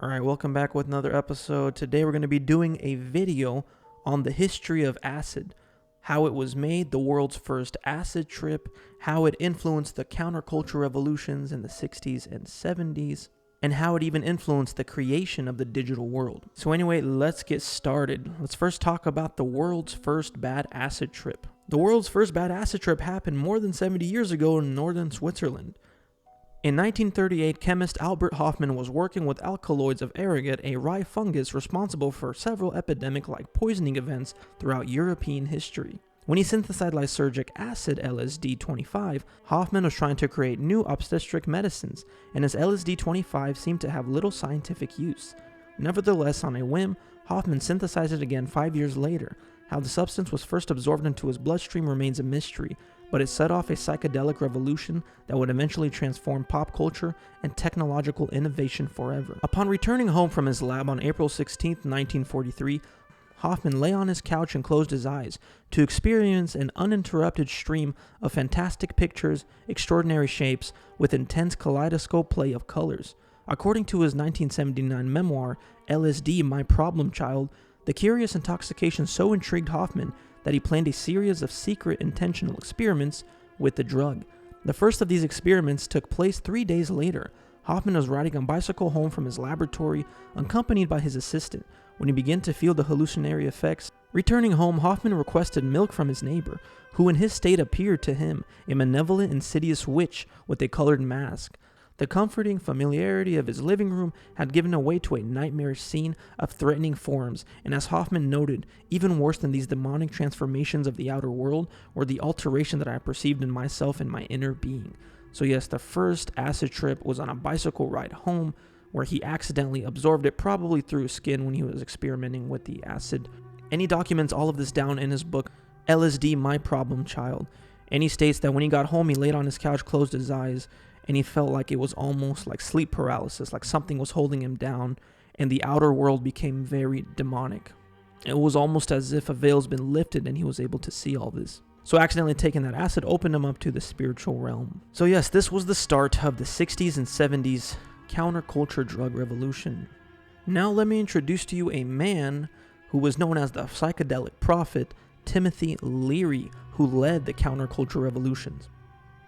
Alright, welcome back with another episode. Today we're going to be doing a video on the history of acid, how it was made, the world's first acid trip, how it influenced the counterculture revolutions in the 60s and 70s, and how it even influenced the creation of the digital world. So anyway, let's get started. Let's first talk about the world's first bad acid trip. The world's first bad acid trip happened more than 70 years ago in northern Switzerland. In 1938, chemist Albert Hofmann was working with alkaloids of agaricate, a rye fungus responsible for several epidemic-like poisoning events throughout European history. When he synthesized lysergic acid LSD-25, Hofmann was trying to create new obstetric medicines, and his LSD-25 seemed to have little scientific use. Nevertheless, on a whim, Hofmann synthesized it again 5 years later. How the substance was first absorbed into his bloodstream remains a mystery, but it set off a psychedelic revolution that would eventually transform pop culture and technological innovation forever. Upon returning home from his lab on April 16, 1943, Hofmann lay on his couch and closed his eyes to experience an uninterrupted stream of fantastic pictures, extraordinary shapes, with intense kaleidoscope play of colors. According to his 1979 memoir, LSD, My Problem Child, the curious intoxication so intrigued Hofmann that he planned a series of secret intentional experiments with the drug. The first of these experiments took place 3 days later. Hofmann was riding a bicycle home from his laboratory, accompanied by his assistant, when he began to feel the hallucinatory effects. Returning home, Hofmann requested milk from his neighbor, who in his state appeared to him a malevolent, insidious witch with a colored mask. The comforting familiarity of his living room had given way to a nightmarish scene of threatening forms, and as Hofmann noted, even worse than these demonic transformations of the outer world were the alteration that I perceived in myself and my inner being. So yes, the first acid trip was on a bicycle ride home, where he accidentally absorbed it, probably through his skin when he was experimenting with the acid. And he documents all of this down in his book, LSD, My Problem Child. And he states that when he got home, he laid on his couch, closed his eyes, and he felt like it was almost like sleep paralysis, like something was holding him down, and the outer world became very demonic. It was almost as if a veil's been lifted and he was able to see all this. So accidentally taking that acid opened him up to the spiritual realm. So yes, this was the start of the 60s and 70s counterculture drug revolution. Now let me introduce to you a man who was known as the psychedelic prophet, Timothy Leary, who led the counterculture revolutions.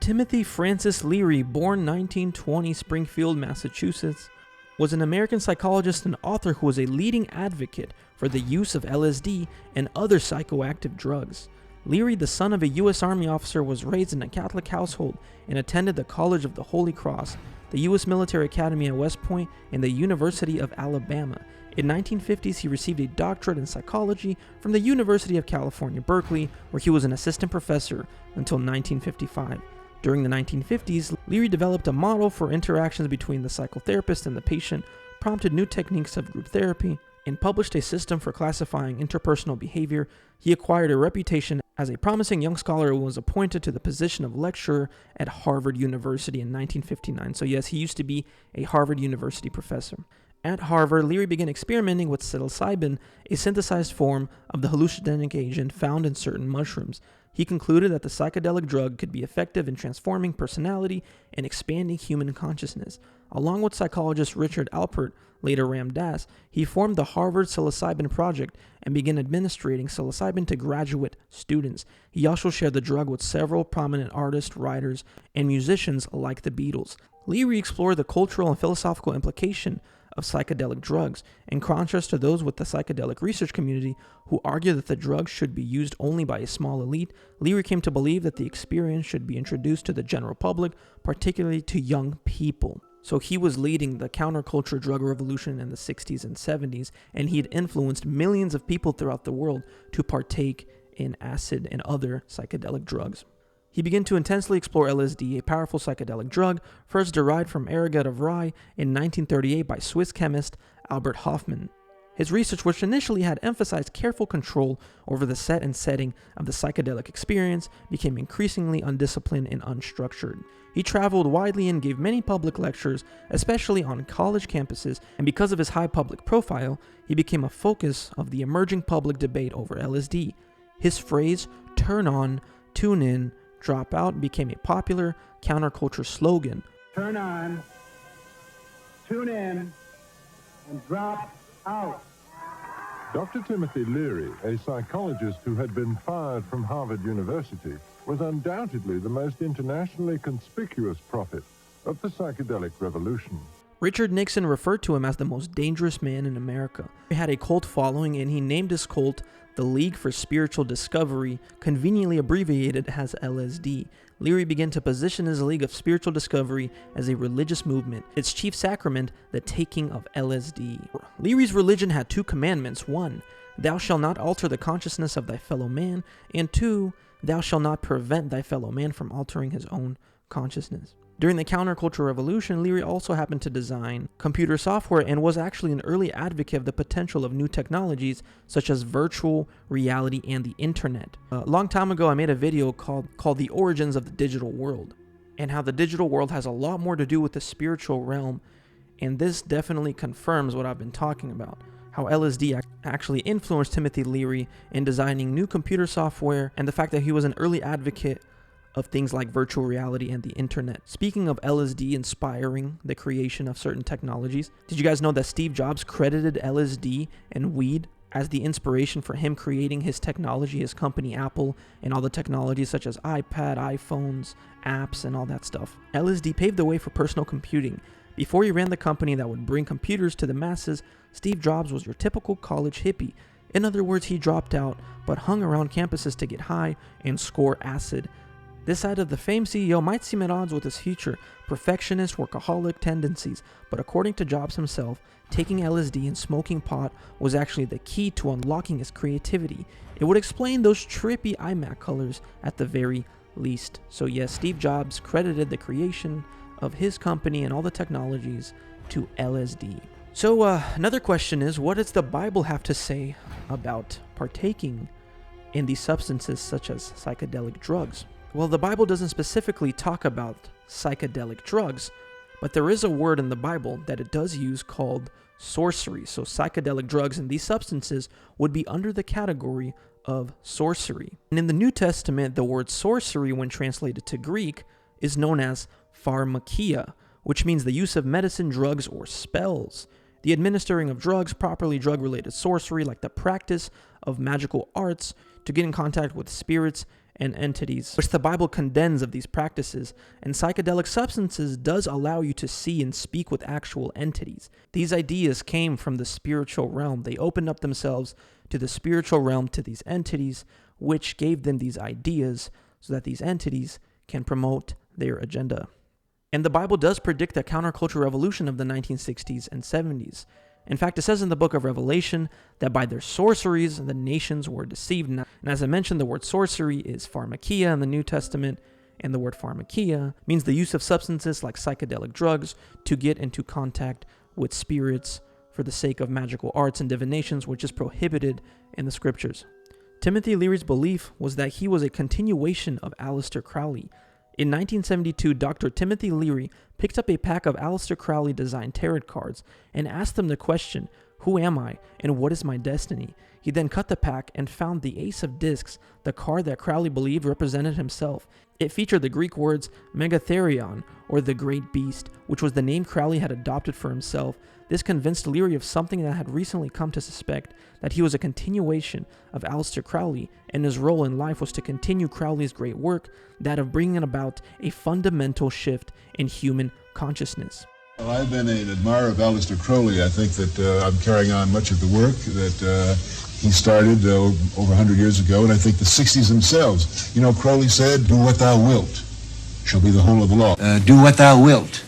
Timothy Francis Leary, born 1920, Springfield, Massachusetts, was an American psychologist and author who was a leading advocate for the use of LSD and other psychoactive drugs. Leary, the son of a U.S. Army officer, was raised in a Catholic household and attended the College of the Holy Cross, the U.S. Military Academy at West Point, and the University of Alabama. In 1950s, he received a doctorate in psychology from the University of California, Berkeley, where he was an assistant professor until 1955. During the 1950s, Leary developed a model for interactions between the psychotherapist and the patient, prompted new techniques of group therapy, and published a system for classifying interpersonal behavior. He acquired a reputation as a promising young scholar who was appointed to the position of lecturer at Harvard University in 1959. So yes, he used to be a Harvard University professor. At Harvard, Leary began experimenting with Psilocybin, a synthesized form of the hallucinogenic agent found in certain mushrooms. He concluded that the psychedelic drug could be effective in transforming personality and expanding human consciousness. Along with psychologist Richard Alpert, later Ram Dass, he formed the Harvard Psilocybin Project and began administering psilocybin to graduate students. He also shared the drug with several prominent artists, writers, and musicians like the Beatles. Leary explored the cultural and philosophical implication of psychedelic drugs, in contrast to those with the psychedelic research community who argue that the drugs should be used only by a small elite. Leary came to believe that the experience should be introduced to the general public, particularly to young people. So he was leading the counterculture drug revolution in the 60s and 70s, and he had influenced millions of people throughout the world to partake in acid and other psychedelic drugs. He began to intensely explore LSD, a powerful psychedelic drug, first derived from agaricate of rye in 1938 by Swiss chemist Albert Hofmann. His research, which initially had emphasized careful control over the set and setting of the psychedelic experience, became increasingly undisciplined and unstructured. He traveled widely and gave many public lectures, especially on college campuses, and because of his high public profile, he became a focus of the emerging public debate over LSD. His phrase, "turn on, tune in, drop out," became a popular counterculture slogan. Turn on, tune in, and drop out. Dr. Timothy Leary, a psychologist who had been fired from Harvard University, was undoubtedly the most internationally conspicuous prophet of the psychedelic revolution. Richard Nixon referred to him as the most dangerous man in America. He had a cult following, and he named his cult the League for Spiritual Discovery, conveniently abbreviated as LSD. Leary began to position his League of Spiritual Discovery as a religious movement, its chief sacrament the taking of LSD. Leary's religion had two commandments: 1, thou shalt not alter the consciousness of thy fellow man, and 2, thou shalt not prevent thy fellow man from altering his own consciousness. During the counterculture revolution, Leary also happened to design computer software and was actually an early advocate of the potential of new technologies such as virtual reality and the internet. A long time ago, I made a video called The Origins of the Digital World, and how the digital world has a lot more to do with the spiritual realm, and this definitely confirms what I've been talking about. How LSD actually influenced Timothy Leary in designing new computer software, and the fact that he was an early advocate of things like virtual reality and the internet. Speaking of LSD inspiring the creation of certain technologies, did you guys know that Steve Jobs credited LSD and weed as the inspiration for him creating his technology, his company Apple, and all the technologies such as iPad, iPhones, apps, and all that stuff? LSD paved the way for personal computing. Before he ran the company that would bring computers to the masses, Steve Jobs was your typical college hippie. In other words, he dropped out, but hung around campuses to get high and score acid. This side of the famed CEO might seem at odds with his future perfectionist, workaholic tendencies, but according to Jobs himself, taking LSD and smoking pot was actually the key to unlocking his creativity. It would explain those trippy iMac colors at the very least. So yes, Steve Jobs credited the creation of his company and all the technologies to LSD. So another question is, what does the Bible have to say about partaking in these substances such as psychedelic drugs? Well, the Bible doesn't specifically talk about psychedelic drugs, but there is a word in the Bible that it does use called sorcery. So psychedelic drugs and these substances would be under the category of sorcery. And in the New Testament, the word sorcery, when translated to Greek, is known as pharmakia, which means the use of medicine, drugs, or spells. The administering of drugs, properly drug-related sorcery, like the practice of magical arts to get in contact with spirits and entities, which the Bible condemns of these practices, and psychedelic substances does allow you to see and speak with actual entities. These ideas came from the spiritual realm. They opened up themselves to the spiritual realm, to these entities, which gave them these ideas so that these entities can promote their agenda. And the Bible does predict the counterculture revolution of the 1960s and 70s. In fact, it says in the book of Revelation that by their sorceries, the nations were deceived. And as I mentioned, the word sorcery is pharmakia in the New Testament, and the word pharmakia means the use of substances like psychedelic drugs to get into contact with spirits for the sake of magical arts and divinations, which is prohibited in the scriptures. Timothy Leary's belief was that he was a continuation of Aleister Crowley. In 1972, Dr. Timothy Leary picked up a pack of Aleister Crowley designed tarot cards and asked them the question, "Who am I and what is my destiny?" He then cut the pack and found the Ace of Discs, the card that Crowley believed represented himself. It featured the Greek words Megatherion, or the Great Beast, which was the name Crowley had adopted for himself. This convinced Leary of something that had recently come to suspect, that he was a continuation of Aleister Crowley, and his role in life was to continue Crowley's great work, that of bringing about a fundamental shift in human consciousness. Well, I've been an admirer of Aleister Crowley. I think that I'm carrying on much of the work that he started over 100 years ago, and I think the 60s themselves. You know, Crowley said, "Do what thou wilt, shall be the whole of the law." Do what thou wilt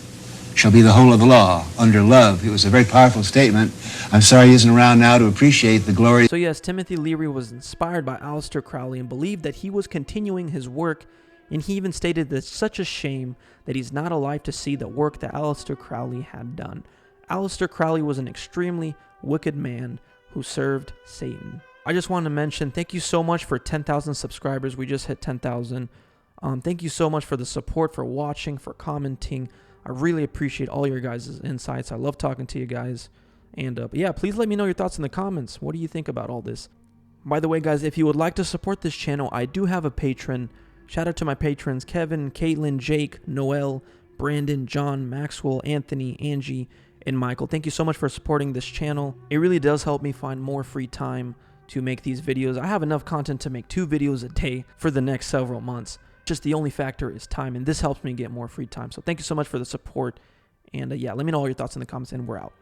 shall be the whole of the law. Under love. It was a very powerful statement. I'm sorry he isn't around now to appreciate the glory. So yes, Timothy Leary was inspired by Aleister Crowley and believed that he was continuing his work, and he even stated that it's such a shame that he's not alive to see the work that Aleister Crowley had done. Aleister Crowley was an extremely wicked man who served Satan. I just want to mention, thank you so much for 10,000 subscribers. We just hit 10,000. Thank you so much for the support, for watching, for commenting. I really appreciate all your guys' insights. I love talking to you guys. And yeah, please let me know your thoughts in the comments. What do you think about all this? By the way, guys, if you would like to support this channel, I do have a Patreon. Shout out to my patrons, Kevin, Caitlin, Jake, Noel, Brandon, John, Maxwell, Anthony, Angie, and Michael. Thank you so much for supporting this channel. It really does help me find more free time to make these videos. I have enough content to make 2 videos a day for the next several months. Just the only factor is time, and this helps me get more free time. So thank you so much for the support. And yeah, let me know all your thoughts in the comments, and we're out.